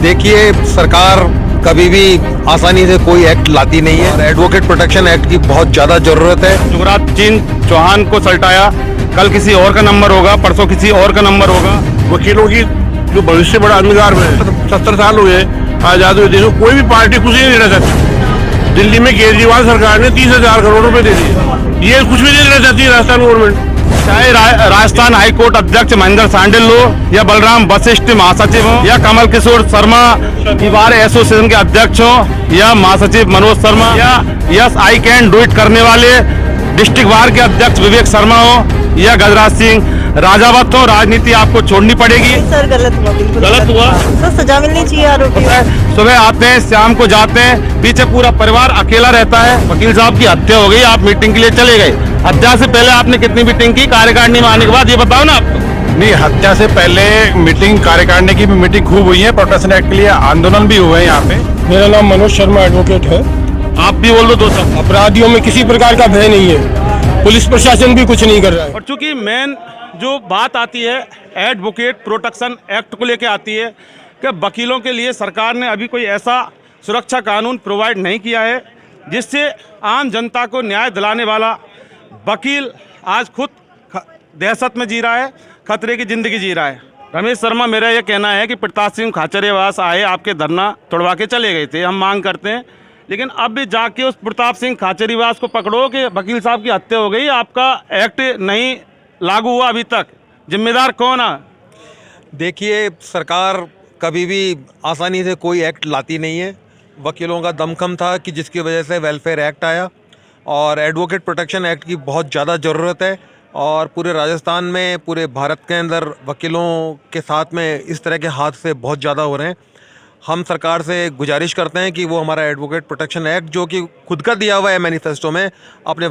देखिए, सरकार कभी भी आसानी से कोई एक्ट लाती नहीं है। एडवोकेट प्रोटेक्शन एक्ट की बहुत ज्यादा जरूरत है। युवराज सिंह चौहान को सल्टाया, कल किसी और का नंबर होगा, परसों किसी और का नंबर होगा। वकीलों की जो भविष्य बड़ा अंधकार में है। 70 साल हुए आजाद हुए देश में, कोई भी पार्टी कुछ नहीं देना चाहती। दिल्ली में केजरीवाल सरकार ने 30,000 करोड़ रुपए दे दिए, ये कुछ भी नहीं देना चाहती राजस्थान गवर्नमेंट। चाहे राजस्थान हाईकोर्ट अध्यक्ष महेंद्र सांडिल हो, या बलराम वशिष्ठ महासचिव हो, या कमल किशोर शर्मा बार एसोसिएशन के अध्यक्ष हो, या महासचिव मनोज शर्मा, या yes I can do it करने वाले डिस्ट्रिक्ट बार के अध्यक्ष विवेक शर्मा हो, या गजराज सिंह राजावत हो, राजनीति आपको छोड़नी पड़ेगी। सर गलत हुआ, बिल्कुल गलत हुआ। सर सजा मिलनी चाहिए आरोपियों को। सुबह आते हैं, शाम को जाते हैं, पीछे पूरा परिवार अकेला रहता है। वकील साहब की हत्या हो गई, आप मीटिंग के लिए चले गए। हत्या से पहले आपने कितनी मीटिंग की कार्यकारिणी में आने के बाद, ये बताओ ना आपको। नहीं, हत्या से पहले मीटिंग कार्यकारिणी की मीटिंग खूब हुई है। प्रोटेक्शन एक्ट के लिए आंदोलन भी हुए हैं यहाँ पे। मेरा नाम मनोज शर्मा एडवोकेट है। आप भी बोल दो दोस्तों। अपराधियों में किसी प्रकार का भय नहीं है, पुलिस प्रशासन भी कुछ नहीं कर रहा है। और चूंकि मेन जो बात आती है एडवोकेट प्रोटेक्शन एक्ट को लेके आती है कि वकीलों के लिए सरकार ने अभी कोई ऐसा सुरक्षा कानून प्रोवाइड नहीं किया है जिससे आम जनता को न्याय दिलाने वाला वकील आज खुद दहशत में जी रहा है, खतरे की जिंदगी जी रहा है। रमेश शर्मा, मेरा ये कहना है कि प्रताप सिंह खाचरियावास आए, आपके धरना तोड़वा के चले गए थे, हम मांग करते हैं, लेकिन अब भी जाके उस प्रताप सिंह खाचरियावास को पकड़ो कि वकील साहब की हत्या हो गई, आपका एक्ट नहीं लागू हुआ अभी तक, जिम्मेदार कौन है? देखिए, सरकार कभी भी आसानी से कोई एक्ट लाती नहीं है। वकीलों का दमखम था कि जिसकी वजह से वेलफेयर एक्ट आया, और एडवोकेट प्रोटेक्शन एक्ट की बहुत ज़्यादा ज़रूरत है। और पूरे राजस्थान में, पूरे भारत के अंदर वकीलों के साथ में इस तरह के हादसे बहुत ज़्यादा हो रहे हैं। हम सरकार से गुजारिश करते हैं कि वो हमारा एडवोकेट प्रोटेक्शन एक्ट, जो कि खुद का दिया हुआ है मैनिफेस्टो में, अपने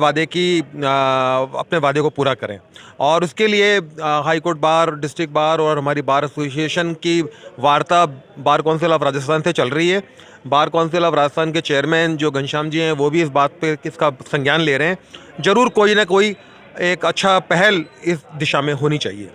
वादे को पूरा करें। और उसके लिए high court bar, district bar और हमारी बार एसोसिएशन की वार्ता बार काउंसिल ऑफ राजस्थान से चल रही है। बार काउंसिल ऑफ राजस्थान के चेयरमैन जो घनश्याम जी हैं, वो भी इस बात पे इसका संज्ञान ले रहे हैं। ज़रूर कोई ना कोई एक अच्छा पहल इस दिशा में होनी चाहिए।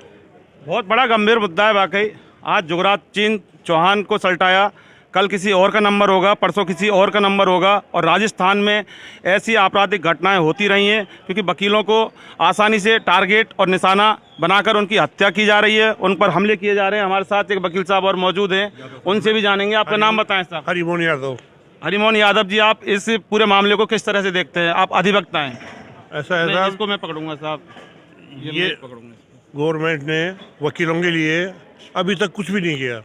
बहुत बड़ा गंभीर मुद्दा है वाकई। आज युवराज सिंह चौहान को सल्टाया, कल किसी और का नंबर होगा, परसों किसी और का नंबर होगा। और राजस्थान में ऐसी आपराधिक घटनाएं होती रही हैं क्योंकि वकीलों को आसानी से टारगेट और निशाना बनाकर उनकी हत्या की जा रही है, उन पर हमले किए जा रहे हैं। हमारे साथ एक वकील साहब और मौजूद हैं, उनसे भी जानेंगे। आपका नाम बताएं साहब। हरिमोहन यादव। हरिमोहन यादव जी, आप इस पूरे मामले को किस तरह से देखते हैं? आप अधिवक्ता हैं। ऐसा है साहब, इसको मैं पकड़ूंगा साहब, ये गवर्नमेंट ने वकीलों के लिए अभी तक कुछ भी नहीं किया।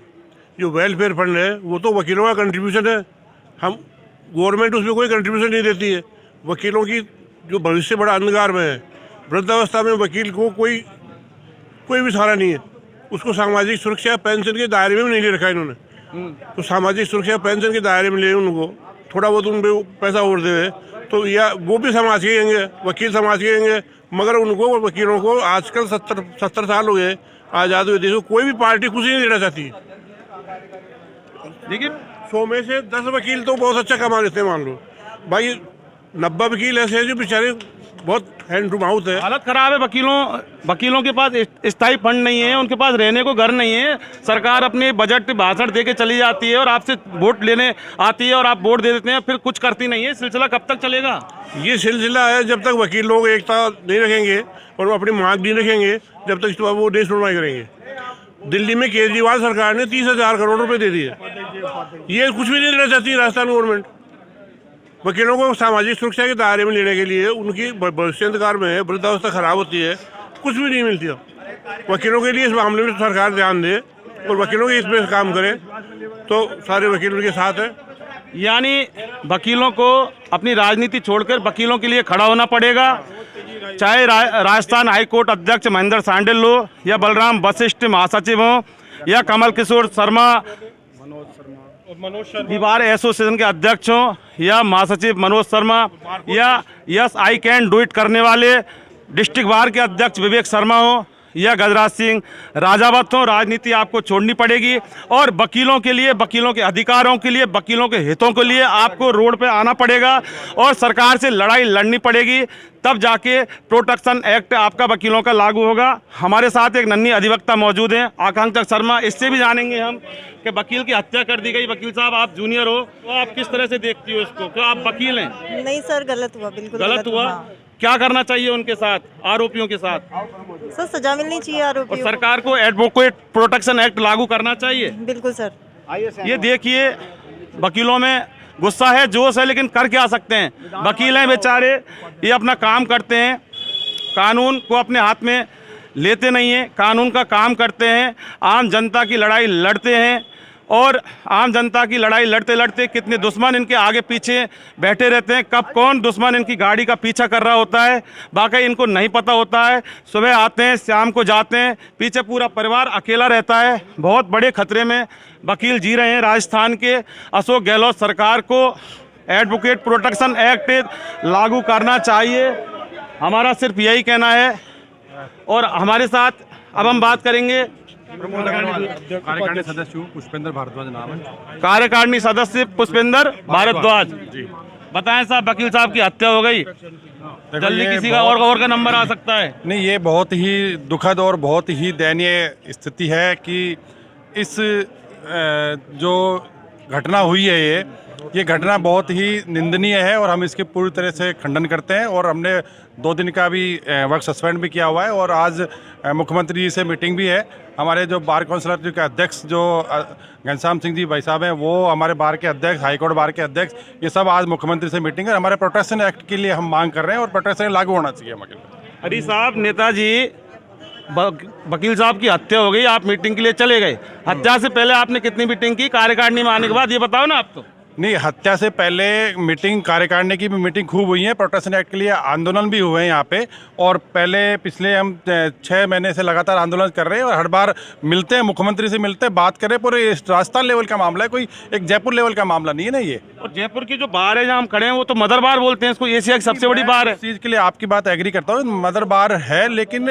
जो वेलफेयर फंड है वो तो वकीलों का कंट्रीब्यूशन है, हम गवर्नमेंट उसमें कोई कंट्रीब्यूशन नहीं देती है। वकीलों की जो भविष्य बड़ा अंधकार में है। वृद्धावस्था में वकील को कोई भी सहारा नहीं है। उसको सामाजिक सुरक्षा पेंशन के दायरे में भी नहीं ले रखा इन्होंने। तो सामाजिक सुरक्षा पेंशन के दायरे में ले उनको थोड़ा बहुत उन पर पैसा और दे तो या वो भी समाज के होंगे, वकील समाज के होंगे, मगर उनको वकीलों को आजकल 70 साल हो गए आज़ाद हुए देश में, कोई भी पार्टी कुछ नहीं देना चाहती। देखिए, 100 में से 10 वकील तो बहुत अच्छा कमा लेते हैं, मान लो भाई। 90 वकील ऐसे हैं जो बेचारे बहुत हैंड टू माउथ है। हालत खराब है। वकीलों के पास स्थायी फंड नहीं है, उनके पास रहने को घर नहीं है। सरकार अपने बजट भाषण दे के चली जाती है और आपसे वोट लेने आती है और आप वोट दे देते हैं, फिर कुछ करती नहीं है। सिलसिला कब तक चलेगा? ये सिलसिला है जब तक वकील लोग एकता नहीं रखेंगे और अपनी मांग नहीं रखेंगे, जब तक वो नहीं सुनवाई करेंगे। दिल्ली में केजरीवाल सरकार ने 30,000 करोड़ रुपए दे दिए, ये कुछ भी नहीं देना चाहती राजस्थान गवर्नमेंट। वकीलों को सामाजिक सुरक्षा के दायरे में लेने के लिए उनकी भविष्य अंधकार में है, वृद्धावस्था खराब होती है, कुछ भी नहीं मिलती है। वकीलों के लिए इस मामले में सरकार ध्यान दे और वकीलों के इसमें काम करे तो सारे वकील उनके साथ है। यानी वकीलों को अपनी राजनीति छोड़कर वकीलों के लिए खड़ा होना पड़ेगा। चाहे राजस्थान हाईकोर्ट अध्यक्ष महेंद्र सांडिल हो, या बलराम वशिष्ठ महासचिव हो, या कमल किशोर शर्मा बार एसोसिएशन के अध्यक्ष हो, या महासचिव मनोज शर्मा, या yes I can do it करने वाले डिस्ट्रिक्ट बार के अध्यक्ष विवेक शर्मा हो, या गजराज सिंह राजावत हों, राजनीति आपको छोड़नी पड़ेगी और वकीलों के लिए, वकीलों के अधिकारों के लिए, वकीलों के हितों के लिए आपको रोड पे आना पड़ेगा और सरकार से लड़ाई लड़नी पड़ेगी। तब जाके प्रोटेक्शन एक्ट आपका वकीलों का लागू होगा। हमारे साथ एक नन्ही अधिवक्ता मौजूद हैं, आकांक्षा शर्मा। इससे भी जानेंगे हम कि वकील की हत्या कर दी गई। वकील साहब, आप जूनियर हो, तो आप किस तरह से देखती हो इसको? क्या आप वकील हैं? नहीं सर, गलत हुआ, बिल्कुल गलत हुआ। हाँ। क्या करना चाहिए उनके साथ, आरोपियों के साथ? सर सजा मिलनी चाहिए और आरोपियों को। सरकार को एडवोकेट प्रोटेक्शन एक्ट लागू करना चाहिए। बिल्कुल सर। ये देखिए, वकीलों में गुस्सा है, जोश है, लेकिन कर क्या सकते हैं? वकील हैं बेचारे, ये अपना काम करते हैं, कानून को अपने हाथ में लेते नहीं हैं, कानून का काम करते हैं, आम जनता की लड़ाई लड़ते हैं और आम जनता की लड़ाई लड़ते लड़ते कितने दुश्मन इनके आगे पीछे बैठे रहते हैं, कब कौन दुश्मन इनकी गाड़ी का पीछा कर रहा होता है बाकी इनको नहीं पता होता है। सुबह आते हैं, शाम को जाते हैं, पीछे पूरा परिवार अकेला रहता है। बहुत बड़े खतरे में वकील जी रहे हैं। राजस्थान के अशोक गहलोत सरकार को एडवोकेट प्रोटेक्शन एक्ट लागू करना चाहिए, हमारा सिर्फ यही कहना है। और हमारे साथ अब हम बात करेंगे कार्यकारिणी सदस्य पुष्पेंद्र भारद्वाज नाम है। कार्यकारिणी सदस्य पुष्पेंद्र भारद्वाज। बताएं साहब, वकील साहब की हत्या हो गई, जल्दी किसी का और का नंबर आ सकता है? नहीं, ये बहुत ही दुखद और बहुत ही दयनीय स्थिति है कि इस जो घटना हुई है ये घटना बहुत ही निंदनीय है और हम इसके पूरी तरह से खंडन करते हैं। और हमने 2 दिन का भी वर्क सस्पेंड भी किया हुआ है और आज मुख्यमंत्री जी से मीटिंग भी है। हमारे जो बार काउंसिलर के अध्यक्ष जो घनश्याम सिंह जी भाई साहब हैं, वो हमारे बार के अध्यक्ष, हाईकोर्ट बार के अध्यक्ष, ये सब आज मुख्यमंत्री से मीटिंग है। हमारे प्रोटेक्शन एक्ट के लिए हम मांग कर रहे हैं और प्रोटेक्शन लागू होना चाहिए हमारे लिए। हरी साहब, नेताजी वकील साहब की हत्या हो गई, आप मीटिंग के लिए चले गए। हत्या से पहले आपने कितनी मीटिंग की कार्यकारिणी में आने के बाद, ये बताओ ना आप तो। नहीं, हत्या से पहले मीटिंग, कार्यकारिणी की भी मीटिंग खूब हुई है। प्रोटेक्शन एक्ट के लिए आंदोलन भी हुए हैं यहाँ पे और पहले पिछले हम 6 महीने से लगातार आंदोलन कर रहे हैं और हर बार मिलते हैं, मुख्यमंत्री से मिलते हैं, बात करें। पूरे राजस्थान लेवल का मामला है, कोई एक जयपुर लेवल का मामला नहीं है ना ये। और जयपुर की जो बार है जहाँ हम खड़े हैं, वो तो मदर बार बोलते हैं इसको, एशिया की सबसे बड़ी बार है। इस चीज़ के लिए आपकी बात एग्री करता हूँ, मदर बार है, लेकिन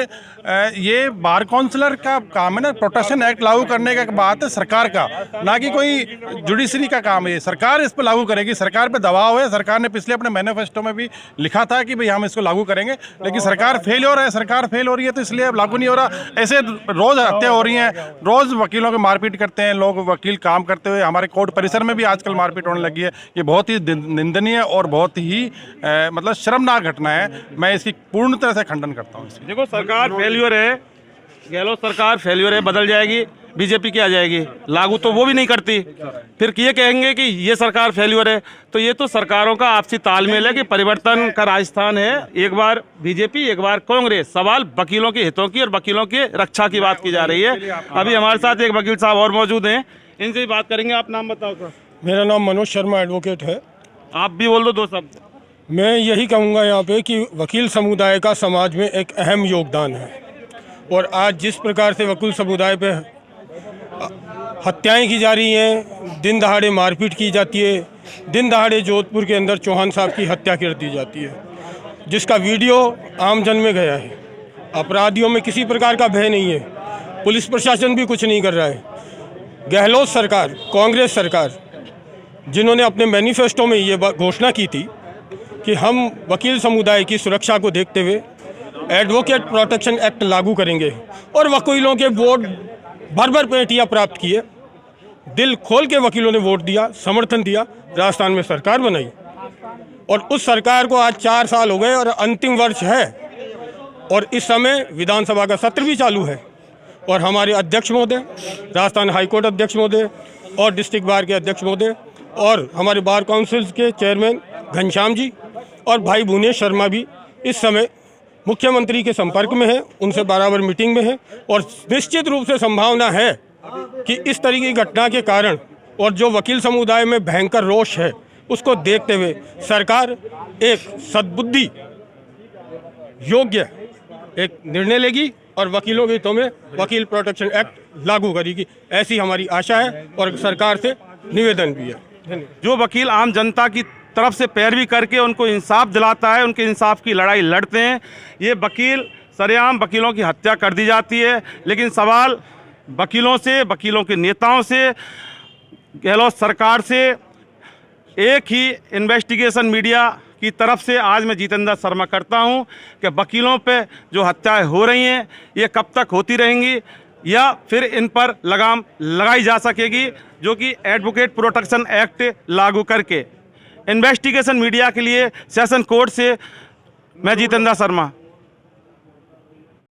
ये बार काउंसिलर का काम है ना। प्रोटेक्शन एक्ट लागू करने का बात है सरकार का, ना कि कोई जुडिशरी का काम है। ये सरकार इस पर लागू करेगी, सरकार पे दबाव है। सरकार ने पिछले अपने मैनिफेस्टो में भी लिखा था कि भाई हम इसको लागू करेंगे, लेकिन सरकार फेल हो रहा है। सरकार फेल हो रही है तो इसलिए अब लागू नहीं हो रहा। ऐसे रोज हत्या हो रही हैं, रोज वकीलों को मारपीट करते हैं लोग, वकील काम करते हुए। हमारे कोर्ट परिसर में भी आजकल मारपीट होने लगी है। ये बहुत ही निंदनीय और बहुत ही मतलब शर्मनाक घटना है। मैं इसकी पूर्ण तरह से खंडन करता हूँ। देखो, सरकार फेल्यूर है, गहलोत सरकार फेल्यूर है, बदल जाएगी, बीजेपी की आ जाएगी, लागू तो वो भी नहीं करती। फिर ये कहेंगे कि ये सरकार फेल्यूर है। तो ये तो सरकारों का आपसी तालमेल है कि परिवर्तन का राजस्थान है, एक बार बीजेपी, एक बार कांग्रेस। सवाल वकीलों के हितों की और वकीलों की रक्षा की बात की जा रही है। अभी हमारे साथ एक वकील साहब और मौजूद हैं, इनसे ही बात करेंगे। आप नाम बताओ सर। मेरा नाम मनोज शर्मा एडवोकेट है। आप भी बोल दो 2 शब्द। मैं यही कहूँगा यहाँ पे कि वकील समुदाय का समाज में एक अहम योगदान है और आज जिस प्रकार से वकील समुदाय पे हत्याएं की जा रही हैं, दिन दहाड़े मारपीट की जाती है, दिन दहाड़े जोधपुर के अंदर चौहान साहब की हत्या कर दी जाती है, जिसका वीडियो आम जन में गया है। अपराधियों में किसी प्रकार का भय नहीं है, पुलिस प्रशासन भी कुछ नहीं कर रहा है। गहलोत सरकार, कांग्रेस सरकार, जिन्होंने अपने मैनिफेस्टो में ये घोषणा की थी कि हम वकील समुदाय की सुरक्षा को देखते हुए एडवोकेट प्रोटेक्शन एक्ट लागू करेंगे और वकीलों के वोट भर पेटियाँ प्राप्त किए, दिल खोल के वकीलों ने वोट दिया, समर्थन दिया, राजस्थान में सरकार बनाई। और उस सरकार को आज 4 साल हो गए और अंतिम वर्ष है और इस समय विधानसभा का सत्र भी चालू है। और हमारे अध्यक्ष महोदय, राजस्थान हाईकोर्ट अध्यक्ष महोदय और डिस्ट्रिक्ट बार के अध्यक्ष महोदय और हमारे बार काउंसिल के चेयरमैन घनश्याम जी और भाई भुवनेश शर्मा भी इस समय मुख्यमंत्री के संपर्क में है, उनसे बराबर मीटिंग में है। और निश्चित रूप से संभावना है कि इस तरह की घटना के कारण और जो वकील समुदाय में भयंकर रोष है, उसको देखते हुए सरकार एक सद्बुद्धि योग्य एक निर्णय लेगी और वकीलों के हितों में वकील प्रोटेक्शन एक्ट लागू करेगी, ऐसी हमारी आशा है और सरकार से निवेदन भी है। जो वकील आम जनता की तरफ से पैरवी करके उनको इंसाफ दिलाता है, उनके इंसाफ की लड़ाई लड़ते हैं, ये वकील सरेआम वकीलों की हत्या कर दी जाती है। लेकिन सवाल वकीलों से, वकीलों के नेताओं से, गहलोत सरकार से, एक ही इन्वेस्टिगेशन मीडिया की तरफ से आज मैं जितेंद्र शर्मा करता हूं कि वकीलों पे जो हत्याएं हो रही हैं ये कब तक होती रहेंगी या फिर इन पर लगाम लगाई जा सकेगी, जो कि एडवोकेट प्रोटेक्शन एक्ट लागू करके। इन्वेस्टिगेशन मीडिया के लिए सेशन कोर्ट से मैं जितेंद्र शर्मा।